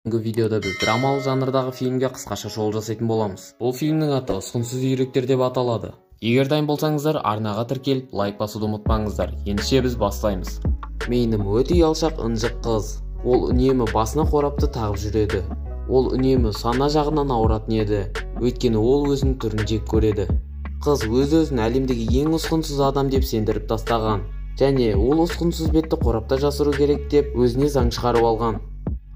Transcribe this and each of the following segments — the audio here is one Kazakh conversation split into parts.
Бүгінгі видеода біз драмалық жанрдағы фильмге қысқаша шолу жасайтын боламыз. Бұл фильмнің аты «Ұсқынсыз үйректер» деп аталады. Егер дайын болсаңыздар, арнаға тіркеліп, лайк басуды ұмытпаңыздар. Ендеше біз бастаймыз. Мейнім өте ұялшақ ынжық қыз. Ол үнемі басына қорапты тағып жүреді. Ол үнемі сана жағынан ауыратын еді, өйткені ол өзінің түрін жек көреді. Қыз өз-өзін әлемдегі ең ұсқынсыз адам деп сендіріп тастаған, және ол ұсқынсыз бетті қорапта жасыру керек деп өзіне заң шығарып алған.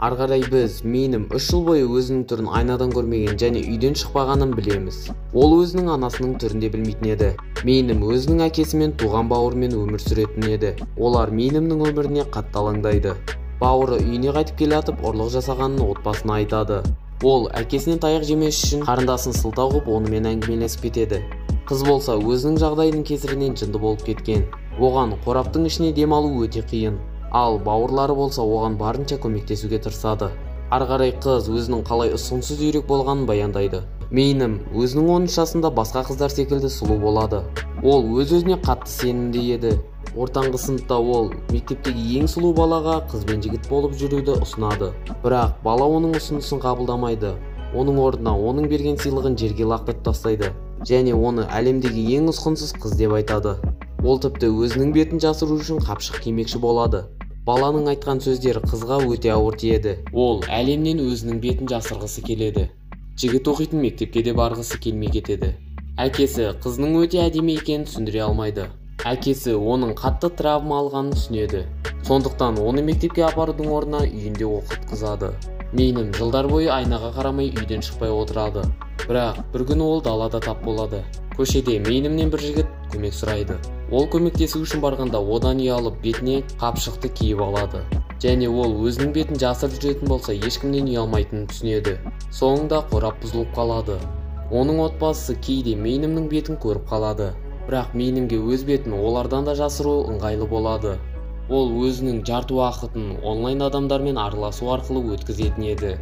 Арғарай біз Мейнім 3 жыл бойы өзінің түрін айнадан көрмеген және үйден шықпағанын білеміз. Ол өзінің анасының түрін де білмейтін еді. Мейнім өзінің әкесімен туған бауырымен өмір сүретін еді. Олар Мейнімнің өміріне қатты алаңдайды. Бауыры үйіне қайтып келе жатып ұрлық жасағанын отбасына айтады. Ол әкесінен таяқ жемес үшін қарындасын сылтау қылып онымен әңгімелесіп кетеді. Қыз болса өзінің жағдайының кесірінен жынды болып кеткен. Оған қораптың ішіне демалу өте қиын. Ал бауырлары болса оған барынша көмектесуге тырысады. Арғарай қыз өзінің қалай ұсқынсыз үйрек болғанын баяндайды. Мейнім өзінің 13 жасында басқа қыздар секілді сұлу болады. Ол өз-өзіне қатты сенімді еді. Ортаңғы сыныпта ол мектептегі ең сұлу балаға қыз бен жігіт болып жүруді ұсынады. Бірақ бала оның ұсынысын қабылдамайды. Оның орнына оның берген сыйлығын жерге лақтырып тастайды және оны әлемдегі ең ұсқынсыз қыз деп айтады. Ол тіпті өзінің бетін жасыру үшін қапшық кимекші болады. Баланың айтқан сөздері қызға өте ауыр тиеді. Ол әлемнен өзінің бетін жасырғысы келеді. Жігіт оқитын мектепке де барғысы келмей кетеді. Әкесі қызының өте әдемі екенін түсіндіре алмайды. Әкесі оның қатты травма алғанын түсінеді. Сондықтан оны мектепке апарудың орнына үйінде оқытқызады. Мейнім жылдар бойы айнаға қарамай үйден шықпай отырады. Бірақ бір күні ол далада тап болады. Көшеде Мейнімнен бір жігіт көмек сұрайды. Ол көмектесу үшін барғанда одан ұялып бетіне қапшықты киіп алады. Және ол өзінің бетін жасырып жүретін болса ешкімнен ұялмайтынын түсінеді. Соңында қорап бұзылып қалады. Оның отбасысы кейде Мейнімнің бетін көріп қалады. Бірақ Мейнімге өз бетін олардан да жасыру ыңғайлы болады. Ол өзінің жарты уақытын онлайн адамдармен араласу арқылы өткізетін еді.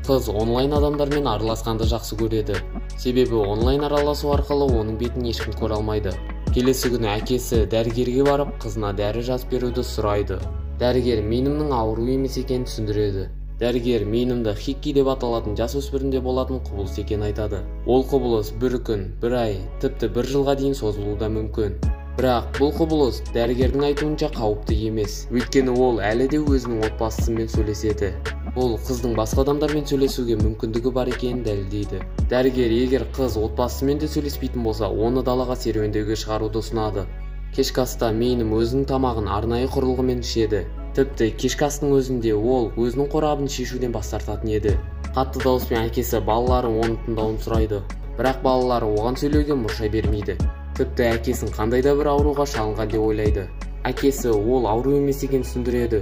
Қыз онлайн адамдармен араласқанды жақсы көреді. Себебі онлайн араласу арқылы оның бетін ешкім көре алмайды. Келесі күні әкесі дәрігерге барып, қызына дәрі жазып беруді сұрайды. Дәрігер Мейнімнің ауру емес екенін түсіндіреді. Дәрігер Мейнімді Хикки деп аталатын жасөспірімде болатын құбылыс екенін айтады. Ол құбылыс бір күн, бір ай, тіпті бір жылға дейін созылуы да мүмкін. Бірақ бұл құбылыс дәрігердің айтуынша қауіпті емес, өйткені ол әлі де өзінің отбасысымен сөйлеседі. Ол қыздың басқа адамдармен сөйлесуге мүмкіндігі бар екенін дәлелдейді. Дәрігер егер қыз отбасысымен де сөйлеспейтін болса, оны далаға серуендеуге шығаруды ұсынады. Кешкі аста Мейнім өзінің тамағын арнайы құрылғымен ішеді. Тіпті кешкі астың өзінде ол өзінің қорабын шешуден бас тартатын еді. Қатты дауыспен әкесі балаларын оны тыңдауын сұрайды. Бірақ балалары оған сөйлеуге мұрша бермейді. Тіпті әкесін қандай да бір ауруға шалынған деп ойлайды. Әкесі ол ауру емес екенін түсіндіреді.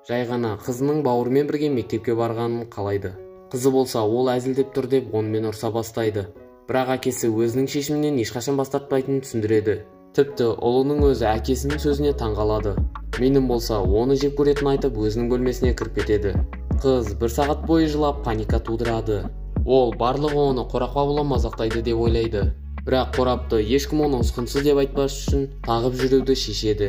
Жай ғана қызының бауырымен бірге мектепке барғанын қалайды. Қызы болса ол әзілдеп тұр деп онымен ұрса бастайды. Бірақ әкесі өзінің шешімінен ешқашан бас тартпайтынын түсіндіреді. Тіпті ұлының өзі әкесінің сөзіне таңғалады. Мейнім болса оны жек көретінін айтып өзінің бөлмесіне кіріп кетеді. Қыз 1 сағат бойы жылап паника тудырады. Ол барлығы оны қорапқа бола мазақтайды деп ойлайды. Бірақ қорапты ешкім оны ұсқынсыз деп айтпас үшін тағып жүруді шешеді.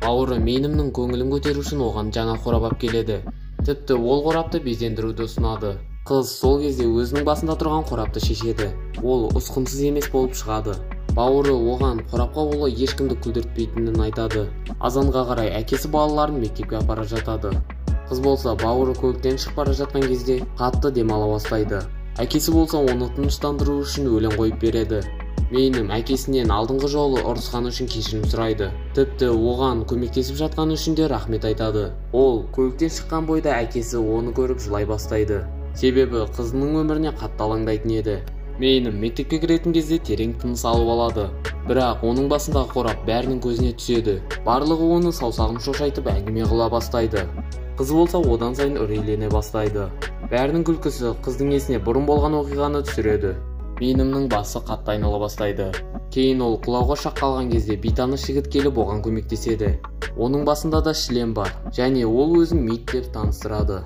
Бауыры Мейнімнің көңілін көтеру үшін оған жаңа қорап алып келеді. Тіпті ол қорапты безендіруді ұсынады. Қыз сол кезде өзінің басында тұрған қорапты шешеді. Ол ұсқынсыз емес болып шығады. Бауыры оған қорапқа бола ешкімді күлдіртпейтінін айтады. Азанға қарай әкесі балаларын мектепке апара жатады. Қыз болса бауыры көліктен шығып бара жатқан кезде қатты демала бастайды. Әкесі болса оны тыныштандыру үшін өлең қойып береді. Мейнім әкесінен алдыңғы жолы ұрысқаны үшін кешірім сұрайды. Тіпті оған көмектесіп жатқаны үшін де рахмет айтады. Ол көліктен шыққан бойда әкесі оны көріп жылай бастайды. Себебі қызының өміріне қатты алаңдайтын еді. Мейнім мектепке кіретін кезде терең тыныс алып алады. Бірақ оның басындағы қорап бәрінің көзіне түседі. Барлығы оны саусағын шошайтып әңгіме қыла бастайды. Қыз болса одан сайын үрейлене бастайды. Бәрінің күлкісі қыздың есіне бұрын болған оқиғаны түсіреді. Мейнімнің басы қатты айнала бастайды. Кейін ол құлауға шақ қалған кезде бейтаныс жігіт келіп оған көмектеседі. Оның басында да шлем бар және ол өзін Мейт деп таныстырады.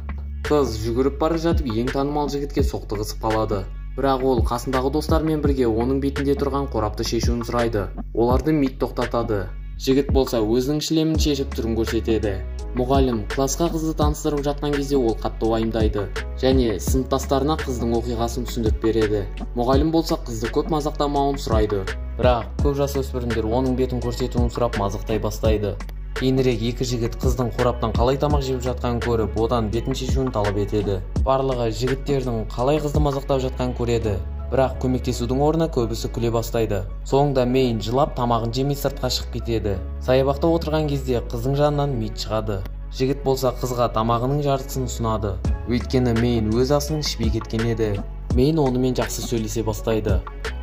Қыз жүгіріп бара жатып ең танымал жігітке соқтығысып қалады. Бірақ ол қасындағы достармен бірге оның бетінде тұрған қорапты шешуін сұрайды. Оларды Мейт тоқтатады. Жігіт болса өзінің шлемін шешіп түрін көрсетеді. Мұғалім классқа қызды таныстырып жатқан кезде ол қатты уайымдайды және сыныптастарына қыздың оқиғасын түсіндіріп береді. Мұғалім болса қызды көп мазақтамауын сұрайды. Бірақ көп жасөспірімдер оның бетін көрсетуін сұрап мазақтай бастайды. Кейінірек екі жігіт қыздың қораптан қалай тамақ жеп жатқанын көріп, одан бетін шешуін талап етеді. Барлығы жігіттердің қалай қызды мазақтап жатқанын көреді. Бірақ көмектесудің орнына көбісі күле бастайды. Соңында Мэйн жылап тамағын жемей сыртқа шығып кетеді. Саябақта отырған кезде қыздың жанынан Мид шығады. Жігіт болса қызға тамағының жартысын ұсынады. Өйткені Мэйн өз асын ішпей кеткен еді. Мэйн онымен жақсы сөйлесе бастайды.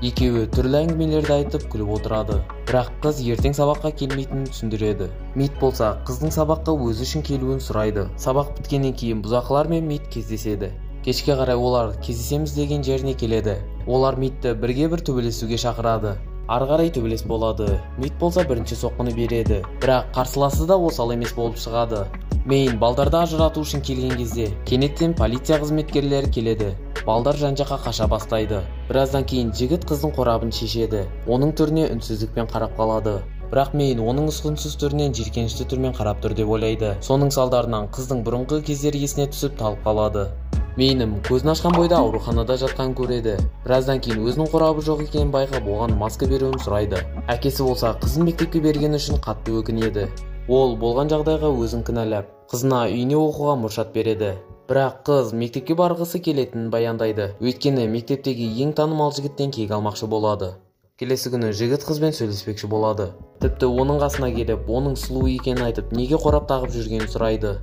Екеуі түрлі әңгімелерді айтып күліп отырады. Бірақ қыз ертең сабаққа келмейтінін түсіндіреді. Мид болса қыздың сабаққа өзі үшін келуін сұрайды. Сабақ біткеннен кейін бұзақылар мен Мид кездеседі. Кешке қарай олар кездесеміз деген жеріне келеді. Олар Мидті бірге-бір төбелесуге шақырады. Ары қарай төбелес болады. Мид болса бірінші соққыны береді. Бірақ қарсыласы да осал емес болып шығады. Мэйн балдарды ажырату үшін келген кезде кенеттен полиция қызметкерлері келеді. Балдар жан-жаққа қаша бастайды. Біраздан кейін жігіт қыздың қорабын шешеді. Оның түріне үнсіздікпен қарап қалады. Бірақ Мэйн оның ұсқынсыз түрінен жиіркенішті түрмен қарап тұр деп ойлайды. Соның салдарынан қыздың бұрынғы кездері есіне түсіп талып қалады. Мэйнім көзін ашқан бойда ауруханада жатқан көреді. Біраздан кейін өзінің қорабы жоқ екенін байқап, оған маска беруін сұрайды. Әкесі болса қызын мектепке бергені үшін қатты өкінеді. Ол болған жағдайға өзін кінәлап, қызына үйіне оқуға мұршат береді. Бірақ қыз мектепке барғысы келетінін баяндайды. Өйткені мектептегі ең танымал жігіттен кек алмақшы болады. Келесі күні жігіт қызбен сөйлеспекші болады. Тіпті оның қасына келіп, оның сұлу екенін айтып, неге қорап тағып жүргенін сұрайды.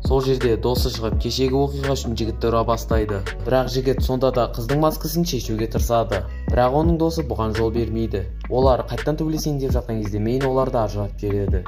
Сол жерде досы шығып, кешегі оқиға үшін жігітті ұра бастайды. Бірақ жігіт сонда да қыздың маскасын шешуге тырысады. Бірақ оның досы бұған жол бермейді. Олар қайттан төбелесейін деп жатқан кезде Мэйн оларды ажыратып жібереді.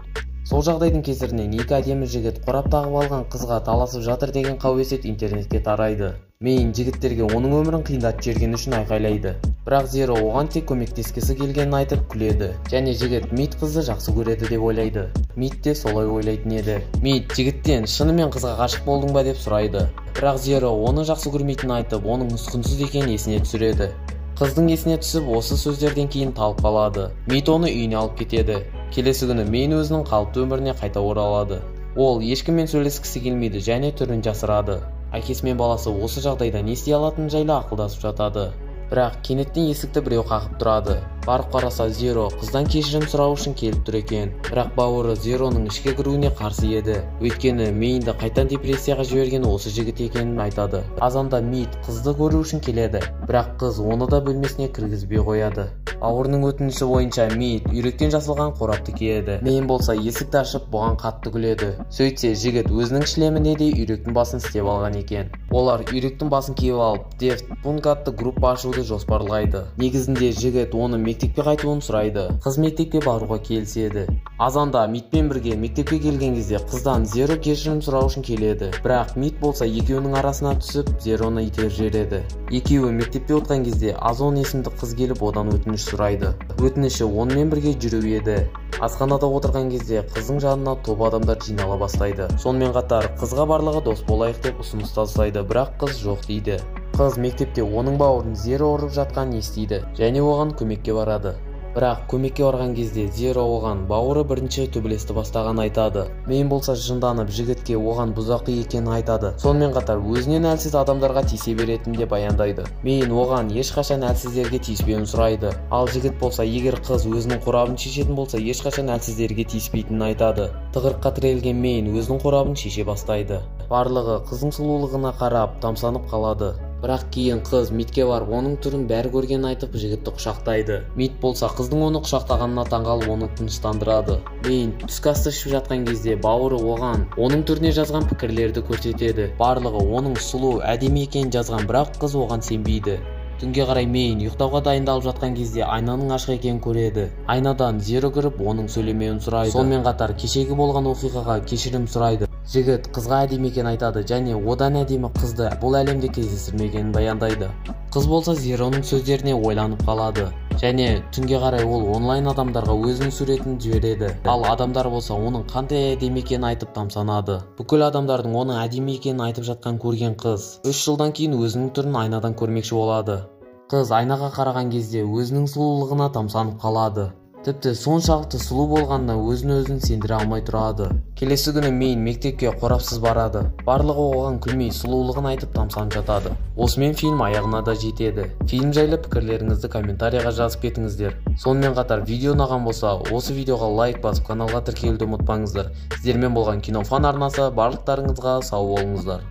Сол жағдайдың кесірінен екі әдемі жігіт қорап тағып алған қызға таласып жатыр деген қауесет интернетке тарайды. Мэйн жігіттерге оның өмірін қиындатып жібергені үшін айқайлайды. Бірақ Зеро оған тек көмектескісі келгенін айтып күледі. Және жігіт Мид қызды жақсы көреді деп ойлайды. Мид де солай ойлайтын еді. Мид жігіттен шынымен қызға ғашық болдың ба деп сұрайды. Бірақ Зеро оны жақсы көрмейтінін айтып, оның ұсқынсыз екенін есіне түсіреді. Қыздың есіне түсіп, осы сөздерден кейін талып қалады. Мид оны үйіне алып кетеді. Келесі күні Мэйн өзінің қалыпты өміріне қайта оралады. Ол ешкіммен сөйлескісі келмейді және түрін жасырады. Әкесі мен баласы осы жағдайда не істей алатыны жайлы ақылдасып жатады. Бірақ кенеттен есікті біреу қағып тұрады. Барып қараса, Зеро қыздан кешірім сұрау үшін келіп тұр екен. Бірақ бауыры Зероның ішке кіруіне қарсы еді. Өйткені Мэйнді қайтан депрессияға жіберген осы жігіт екенін айтады. Азанда Мид қызды көру үшін келеді. Бірақ қыз оны да бөлмесіне кіргізбей қояды. Бауырының өтініші бойынша Мид үйректен жасалған қорапты киеді. Мэйн болса есікті ашып, бұған қатты күледі. Сөйтсе жігіт өзінің шлеміне де үйректің басын істеп алған екен. Олар үйректің басын киіп алып, Дефт Пунк атты группа ашуды жоспарлайды. Негізінде жігіт оны мектепке қайтуын сұрайды. Қыз мектепке баруға келіседі. Азанда Мидпен бірге мектепке келген кезде қыздан Зеро кешірім сұрау үшін келеді. Бірақ Мид болса екеуінің арасына түсіп, Зероны итеріп жібереді. Екеуі мектепте отқан кезде Азон есімді қыз келіп, одан өтініш сұрайды. Өтініші онымен бірге жүру еді. Асханада отырған кезде қыздың жанына топ адамдар жинала бастайды. Сонымен қатар қызға барлығы дос болайық деп ұсыныс тастайды, бірақ қыз жоқ дейді. Қыз мектепте оның бауырын Зеро ұрып жатқанын естиді және оған көмекке барады. Бірақ көмекке барған кезде Зеро оған бауыры бірінші төбелесті бастаған айтады. Мэйн болса жынданып жігітке оған бұзақы екенін айтады. Сонымен қатар өзінен әлсіз адамдарға тиісе беретін де баяндайды. Мэйн оған ешқашан әлсіздерге тиіспеуін сұрайды. Ал жігіт болса, егер қыз өзінің қорабын шешетін болса, ешқашан әлсіздерге тиіспейтінін айтады. Тығырыққа тірелген Мэйн өзінің қорабын шеше бастайды. Барлығы қыздың сұлулығына қарап тамсанып қалады. Бірақ кейін қыз Мидке барып, оның түрін бәрі көргенін айтып, жігітті құшақтайды. Мид болса қыздың оны құшақтағанына таңғалып, оны тыныштандырады. Мэйн түскі асты ішіп жатқан кезде бауыры оған оның түріне жазған пікірлерді көрсетеді. Барлығы оның сұлу, әдемі екенін жазған, бірақ қыз оған сенбейді. Түнге қарай Мэйн ұйықтауға дайындалып жатқан кезде айнаның ашық екенін көреді. Айнадан Зеро кіріп, оның сөйлемеуін сұрайды. Сонымен қатар кешегі болған оқиғаға кешірім сұрайды. Жігіт қызға әдемі екенін айтады және одан әдемі қызды бұл әлемде кездестірмегенін баяндайды. Қыз болса Зероның сөздеріне ойланып қалады және түнге қарай ол онлайн адамдарға өзінің суретін жібереді. Ал адамдар болса оның қандай әдемі екенін айтып тамсанады. Бүкіл адамдардың оның әдемі екенін айтып жатқан көрген қыз 3 жылдан кейін өзінің түрін айнадан көрмекші болады. Қыз айнаға қараған кезде өзінің сұлулығына тамсанып қалады. Тіпті соншалықты сұлу болғанына өзін сендіре алмай тұрады. Келесі күні Мэйн мектепке қорапсыз барады. Барлығы оған күлмей сұлулығын айтып тамсанып жатады. Осымен фильм аяғына да жетеді. Фильм жайлы пікірлеріңізді комментарийға жазып кетіңіздер. Сонымен қатар видео ұнаған болса, осы видеоға лайк басып каналға тіркелуді ұмытпаңыздар. Сіздермен болған Кинофан арнасы, барлықтарыңызға сау болыңыздар.